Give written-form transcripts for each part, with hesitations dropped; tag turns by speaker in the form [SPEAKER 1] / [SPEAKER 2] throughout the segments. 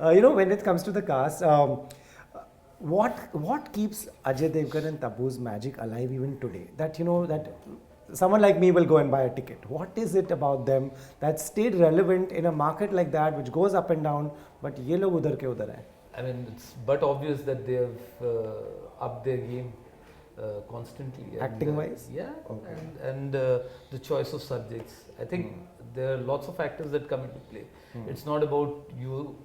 [SPEAKER 1] When it comes to the cast, what keeps Ajay Devgan and Tabu's magic alive even today? That someone like me will go and buy a ticket. What is it about them that stayed relevant in a market like that, which goes up and down, but ye log udhar ke udhar hai?
[SPEAKER 2] I mean, it's but obvious that they have upped their game constantly.
[SPEAKER 1] Acting wise?
[SPEAKER 2] Yeah.
[SPEAKER 1] Okay.
[SPEAKER 2] And the choice of subjects. I think there are lots of factors that come into play. It's not about you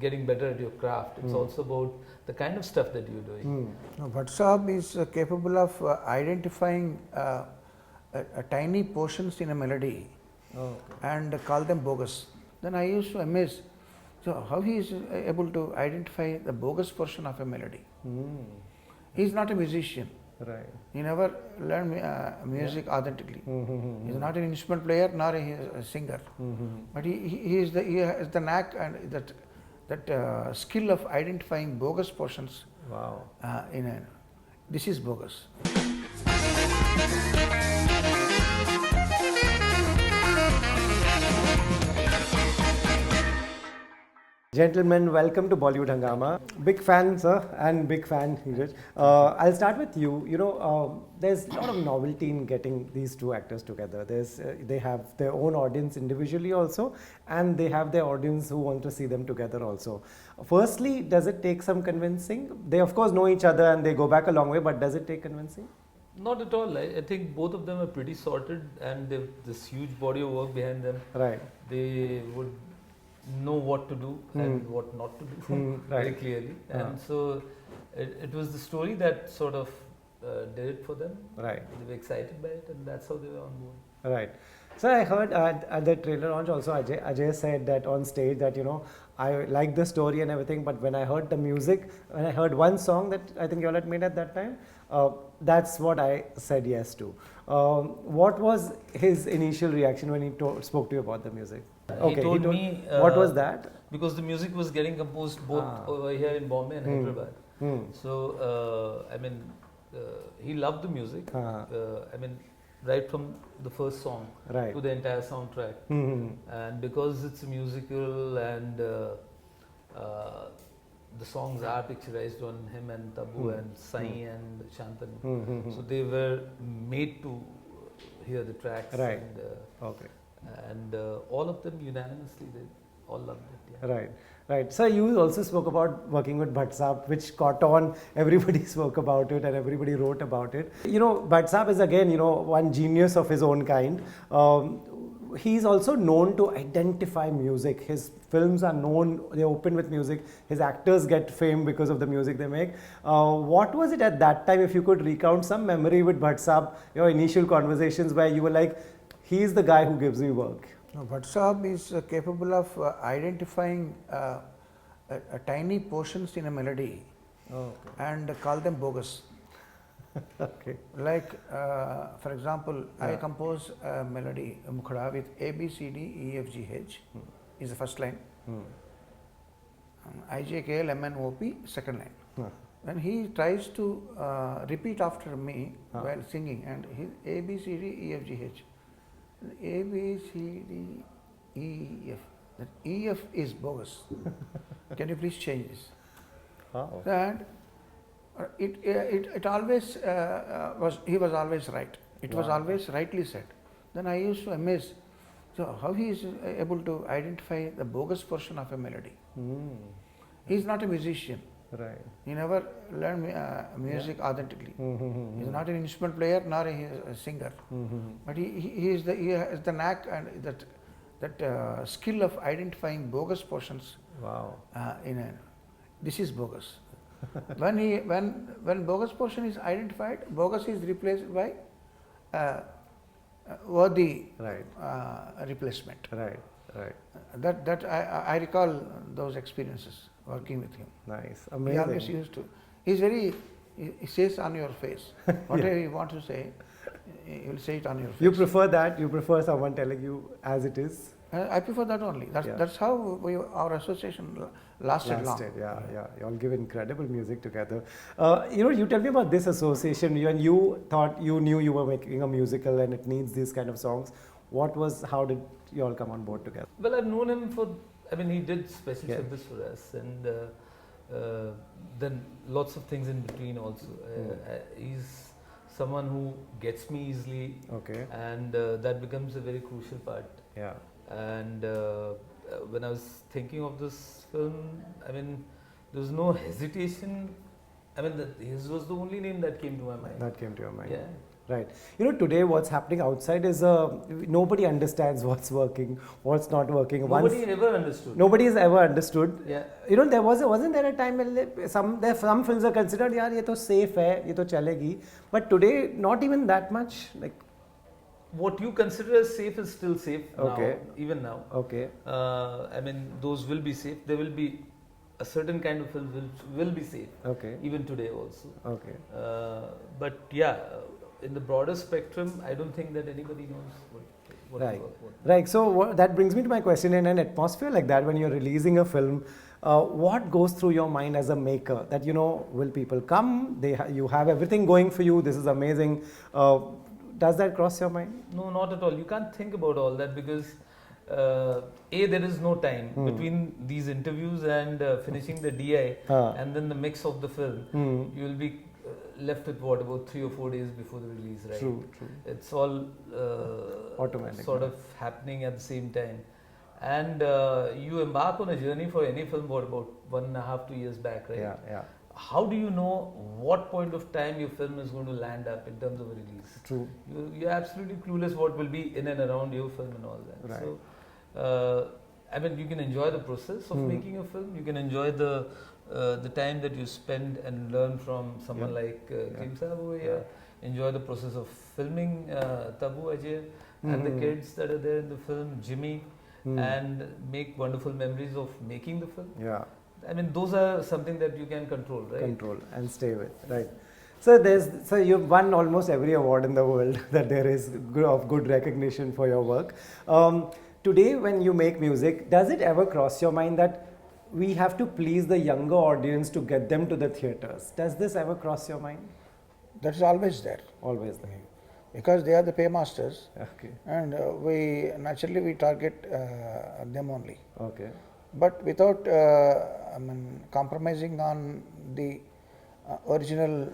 [SPEAKER 2] getting better at your craft. It's also about the kind of stuff that you're doing.
[SPEAKER 3] No, WhatsApp is capable of identifying tiny portions in a melody and call them bogus. Then I used to amaze. So how he is able to identify the bogus portion of a melody? He is not a musician.
[SPEAKER 1] Right.
[SPEAKER 3] He never learned music authentically. He is not an instrument player nor a singer. But he has the knack and that skill of identifying bogus portions.
[SPEAKER 1] Wow.
[SPEAKER 3] This is bogus.
[SPEAKER 1] Gentlemen, welcome to Bollywood Hungama. Big fan, sir, and big fan, Neeraj. I'll start with you. There's a lot of novelty in getting these two actors together. They have their own audience individually also, and they have their audience who want to see them together also. Firstly, does it take some convincing? They of course know each other and they go back a long way, but does it take convincing?
[SPEAKER 2] Not at all. I think both of them are pretty sorted and they've this huge body of work behind them.
[SPEAKER 1] Right.
[SPEAKER 2] They would know what to do and what not to do very clearly. And so it was the story that sort of did it for them.
[SPEAKER 1] Right.
[SPEAKER 2] They were excited by it and that's how they were on board.
[SPEAKER 1] Right. So I heard at the trailer launch also Ajay said that on stage that I like the story and everything, but when I heard the music, when I heard one song that I think you all had made at that time, that's what I said yes to. What was his initial reaction when he spoke to you about the music?
[SPEAKER 2] He told me
[SPEAKER 1] what was that?
[SPEAKER 2] Because the music was getting composed both over here in Bombay and Hyderabad. So he loved the music. Right from the first song to the entire soundtrack. And because it's a musical and the songs are picturized on him and Tabu and Sai and Shantanu. So they were made to hear the tracks.
[SPEAKER 1] Right.
[SPEAKER 2] And all of them unanimously, they all loved it. Yeah.
[SPEAKER 1] Right. Right. So you also spoke about working with WhatsApp, which caught on. Everybody spoke about it and everybody wrote about it. WhatsApp is again, one genius of his own kind. He's also known to identify music. His films are known, they open with music. His actors get fame because of the music they make. What was it at that time, if you could recount some memory with WhatsApp, your initial conversations where you were like, he's the guy who gives me work?
[SPEAKER 3] No, WhatsApp is capable of identifying tiny portions in a melody and call them bogus.
[SPEAKER 1] Okay.
[SPEAKER 3] Like, for example, I compose a melody, a mukhada with A, B, C, D, E, F, G, H is the first line. I, J, K, L, M, N, O, P, second line. When he tries to repeat after me while singing, and he A, B, C, D, E, F, G, H. A, B, C, D, E, F. That E, F is bogus. Can you please change this? And it always he was always right. It was always rightly said. Then I used to amaze. So how he is able to identify the bogus portion of a melody? He is not a musician.
[SPEAKER 1] Right.
[SPEAKER 3] He never learned music authentically. He is not an instrument player nor a singer. But he has the knack and that skill of identifying bogus portions.
[SPEAKER 1] Wow.
[SPEAKER 3] This is bogus. When bogus portion is identified, bogus is replaced by worthy replacement.
[SPEAKER 1] Right.
[SPEAKER 3] That I recall those experiences working with him.
[SPEAKER 1] Nice. Amazing.
[SPEAKER 3] He always used to. He says on your face. Whatever you want to say, he will say it on your face.
[SPEAKER 1] You prefer that? You prefer someone telling you as it is?
[SPEAKER 3] I prefer that only. That's how our association lasted long.
[SPEAKER 1] Yeah. You all give incredible music together. You tell me about this association. When you thought you knew you were making a musical and it needs these kind of songs, how did you all come on board together?
[SPEAKER 2] Well, I've known him for I mean, he did special service for us, and then lots of things in between also. He's someone who gets me easily, and that becomes a very crucial part.
[SPEAKER 1] Yeah.
[SPEAKER 2] And when I was thinking of this film, I mean, there was no hesitation. I mean, his was the only name that came to my mind.
[SPEAKER 1] That came to your mind.
[SPEAKER 2] Yeah.
[SPEAKER 1] Right. You know, today what's happening outside is nobody understands what's working, what's not working.
[SPEAKER 2] Nobody ever understood.
[SPEAKER 1] Nobody has ever understood.
[SPEAKER 2] Yeah.
[SPEAKER 1] You know, wasn't there a time when some films are considered, yaar, ye to safe hai, ye to chalegi. But today, not even that much. Like,
[SPEAKER 2] what you consider as safe is still safe
[SPEAKER 1] Okay.
[SPEAKER 2] now, even now.
[SPEAKER 1] okay,
[SPEAKER 2] I mean, those will be safe. There will be a certain kind of film which will be safe,
[SPEAKER 1] okay,
[SPEAKER 2] even today also.
[SPEAKER 1] okay.
[SPEAKER 2] But yeah, in the broader spectrum, I don't think that anybody knows what
[SPEAKER 1] Right.
[SPEAKER 2] to work with.
[SPEAKER 1] Right. So that brings me to my question. In an atmosphere like that, when you're releasing a film, what goes through your mind as a maker? That, you know, will people come? You have everything going for you. This is amazing. Does that cross your mind?
[SPEAKER 2] No, not at all. You can't think about all that because there is no time between these interviews and finishing the DI and then the mix of the film. You will be left with what, about 3 or 4 days before the release, right?
[SPEAKER 1] True.
[SPEAKER 2] It's all
[SPEAKER 1] Automatic.
[SPEAKER 2] sort of happening at the same time. And you embark on a journey for any film about 1.5 to 2 years back, right?
[SPEAKER 1] Yeah.
[SPEAKER 2] How do you know what point of time your film is going to land up in terms of a release?
[SPEAKER 1] True.
[SPEAKER 2] You're absolutely clueless what will be in and around your film and all that.
[SPEAKER 1] Right.
[SPEAKER 2] So, I mean, you can enjoy the process of making a film. You can enjoy the time that you spend and learn from someone like Kim Saab over here. Enjoy the process of filming Tabu Ajay and the kids that are there in the film, Jimmy, and make wonderful memories of making the film.
[SPEAKER 1] Yeah.
[SPEAKER 2] I mean, those are something that you can control, right?
[SPEAKER 1] Control and stay with, right? So you've won almost every award in the world that there is of good recognition for your work. Today, when you make music, does it ever cross your mind that we have to please the younger audience to get them to the theatres? Does this ever cross your mind?
[SPEAKER 3] That's always there.
[SPEAKER 1] Always there.
[SPEAKER 3] Because they are the paymasters,
[SPEAKER 1] Okay.
[SPEAKER 3] and we naturally target them only.
[SPEAKER 1] Okay.
[SPEAKER 3] But without compromising on the original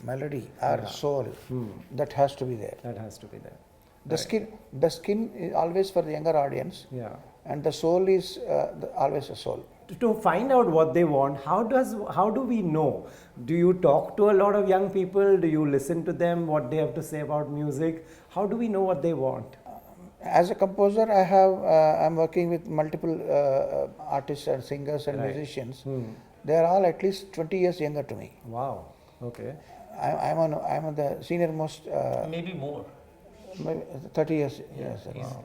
[SPEAKER 3] melody or soul, that has to be there.
[SPEAKER 1] That has to be there.
[SPEAKER 3] The skin is always for the younger audience,
[SPEAKER 1] Yeah.
[SPEAKER 3] and the soul is always a soul.
[SPEAKER 1] To find out what they want, how do we know? Do you talk to a lot of young people? Do you listen to them, what they have to say about music? How do we know what they want?
[SPEAKER 3] As a composer, I'm working with multiple artists and singers and musicians. They are all at least 20 years younger to me.
[SPEAKER 1] Wow. Okay.
[SPEAKER 3] I'm on the senior most.
[SPEAKER 2] Maybe more.
[SPEAKER 3] Maybe 30 years. Yes.
[SPEAKER 2] Wow.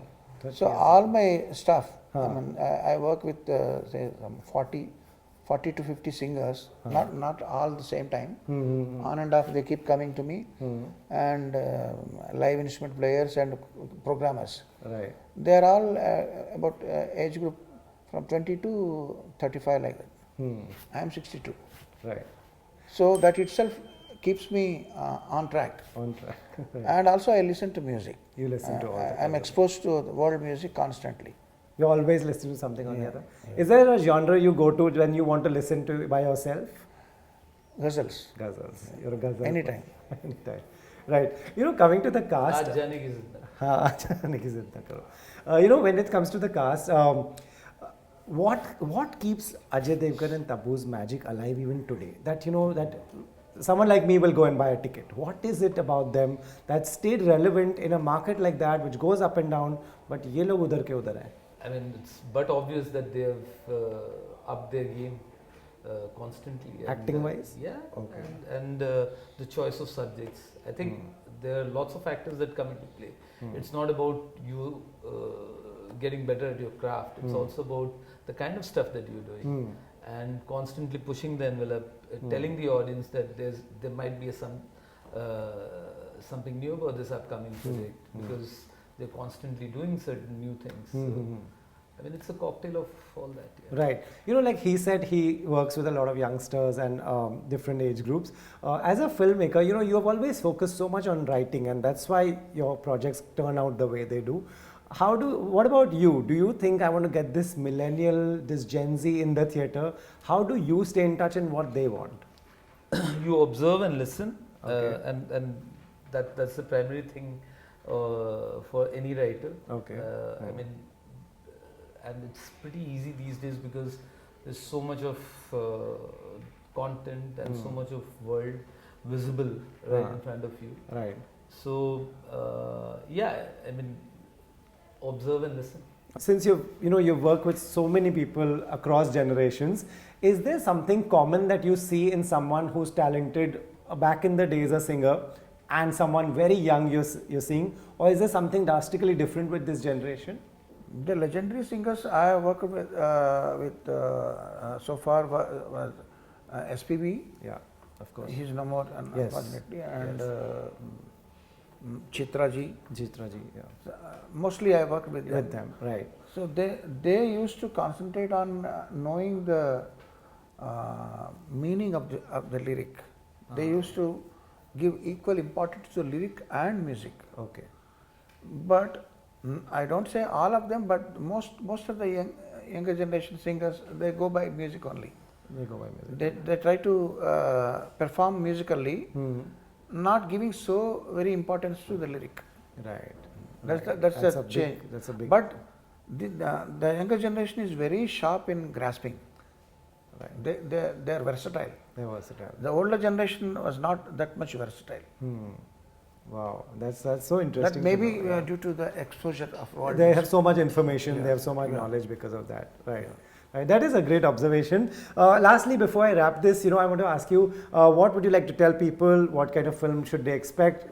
[SPEAKER 3] So all my stuff. I work with say 40 to 50 singers. Not all the same time. On and off, they keep coming to me, and live instrument players and programmers.
[SPEAKER 1] Right.
[SPEAKER 3] They are all about age group from 20 to 35 like that. I am 62.
[SPEAKER 1] Right.
[SPEAKER 3] So that itself keeps me on track.
[SPEAKER 1] On track.
[SPEAKER 3] And also I listen to music.
[SPEAKER 1] You listen to all the
[SPEAKER 3] I'm exposed to the world music constantly.
[SPEAKER 1] You always listen to something or the other. Is there a genre you go to when you want to listen to by yourself?
[SPEAKER 3] Ghazals.
[SPEAKER 1] Ghazals. You're a ghazal.
[SPEAKER 3] Anytime.
[SPEAKER 1] Anytime. Right. You know, coming to the cast.
[SPEAKER 2] Aaj jaane ki zindagi.
[SPEAKER 1] जाने की ज़िद ना करो. You know, when it comes to the cast, what keeps Ajay Devgan and Tabu's magic alive even today? That, you know, that someone like me will go and buy a ticket. What is it about them that stayed relevant in a market like that, which goes up and down, but ये लोग उधर के उधर हैं?
[SPEAKER 2] I mean, it's but obvious that they have upped their game constantly.
[SPEAKER 1] Acting wise?
[SPEAKER 2] Yeah.
[SPEAKER 1] Okay.
[SPEAKER 2] And the choice of subjects. I think there are lots of factors that come into play. It's not about you getting better at your craft. It's also about the kind of stuff that you're doing. And constantly pushing the envelope, telling the audience that there might be something new about this upcoming project because they're constantly doing certain new things. So, I mean, it's a cocktail of all that. Yeah.
[SPEAKER 1] Right. You know, like he said, he works with a lot of youngsters and different age groups. As a filmmaker, you know, you have always focused so much on writing, and that's why your projects turn out the way they do. What about you? Do you think I want to get this millennial, this Gen Z in the theatre? How do you stay in touch in what they want?
[SPEAKER 2] You observe and listen,
[SPEAKER 1] Okay.
[SPEAKER 2] and that's the primary thing for any writer.
[SPEAKER 1] Okay.
[SPEAKER 2] I mean, and it's pretty easy these days because there's so much of content and so much of world visible right in front of you.
[SPEAKER 1] Right.
[SPEAKER 2] So yeah, I mean, observe and listen.
[SPEAKER 1] Since you've worked with so many people across generations, is there something common that you see in someone who's talented back in the days, a singer, and someone very young you're seeing, or is there something drastically different with this generation?
[SPEAKER 3] The legendary singers I have worked with so far was SPB.
[SPEAKER 1] Yeah, of course.
[SPEAKER 3] He's no more,
[SPEAKER 1] Yes.
[SPEAKER 3] unfortunately, and
[SPEAKER 1] Yes.
[SPEAKER 3] Chitra ji.
[SPEAKER 1] Jitra ji, yeah.
[SPEAKER 3] So, mostly I worked with them.
[SPEAKER 1] With them, right.
[SPEAKER 3] So they used to concentrate on knowing the meaning of the lyric. They used to give equal importance to lyric and music.
[SPEAKER 1] Okay.
[SPEAKER 3] But I don't say all of them, but most of the younger generation singers, they go by music only.
[SPEAKER 1] They go by music.
[SPEAKER 3] They try to perform musically, not giving so very importance to the lyric.
[SPEAKER 1] Right.
[SPEAKER 3] That's a change.
[SPEAKER 1] That's a big.
[SPEAKER 3] But the younger generation is very sharp in grasping.
[SPEAKER 1] Right.
[SPEAKER 3] They are versatile.
[SPEAKER 1] They're versatile.
[SPEAKER 3] The older generation was not that much versatile.
[SPEAKER 1] Wow, that's so interesting.
[SPEAKER 3] That may be
[SPEAKER 1] to know, yeah.
[SPEAKER 3] due to the exposure of world.
[SPEAKER 1] They have so much information,
[SPEAKER 3] Yeah.
[SPEAKER 1] they have so much
[SPEAKER 3] Yeah.
[SPEAKER 1] knowledge because of that. Right. Right. That is a great observation. Lastly, before I wrap this, I want to ask you, what would you like to tell people? What kind of film should they expect?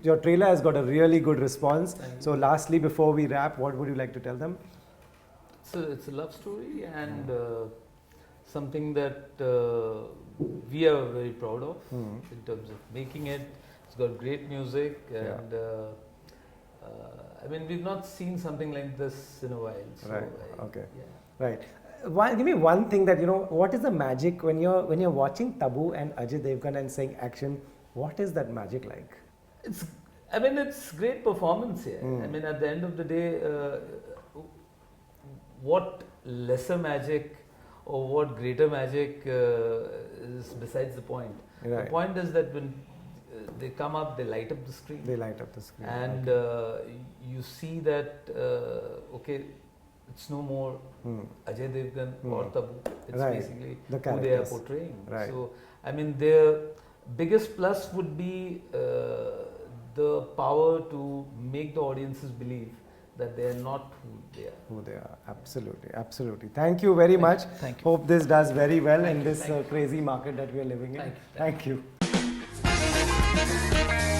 [SPEAKER 1] Your trailer has got a really good response. So lastly, before we wrap, what would you like to tell them?
[SPEAKER 2] It's a love story and something that we are very proud of in terms of making it. It's got great music and I mean, we've not seen something like this in a while. So
[SPEAKER 1] Right. Okay.
[SPEAKER 2] Yeah.
[SPEAKER 1] Right. Give me one thing that what is the magic when you're watching Tabu and Ajay Devgan and saying action? What is that magic like?
[SPEAKER 2] It's great performance here. I mean, at the end of the day, what lesser magic or what greater magic is besides the point.
[SPEAKER 1] Right.
[SPEAKER 2] The point is that when they come up, they light up the screen.
[SPEAKER 1] They light up the screen.
[SPEAKER 2] And you see that, okay, it's no more Ajay Devgan or Tabu. It's
[SPEAKER 1] Right.
[SPEAKER 2] basically
[SPEAKER 1] The
[SPEAKER 2] who they are
[SPEAKER 1] characters.
[SPEAKER 2] portraying.
[SPEAKER 1] Right.
[SPEAKER 2] So, I mean, their biggest plus would be the power to make the audiences believe that they are not who they are.
[SPEAKER 1] Absolutely, absolutely. Thank you very much.
[SPEAKER 2] Thank you.
[SPEAKER 1] Hope this does very well
[SPEAKER 2] Thank
[SPEAKER 1] in
[SPEAKER 2] you,
[SPEAKER 1] this
[SPEAKER 2] thank you.
[SPEAKER 1] crazy market that we are living in.
[SPEAKER 2] Thank you.
[SPEAKER 1] Thank you.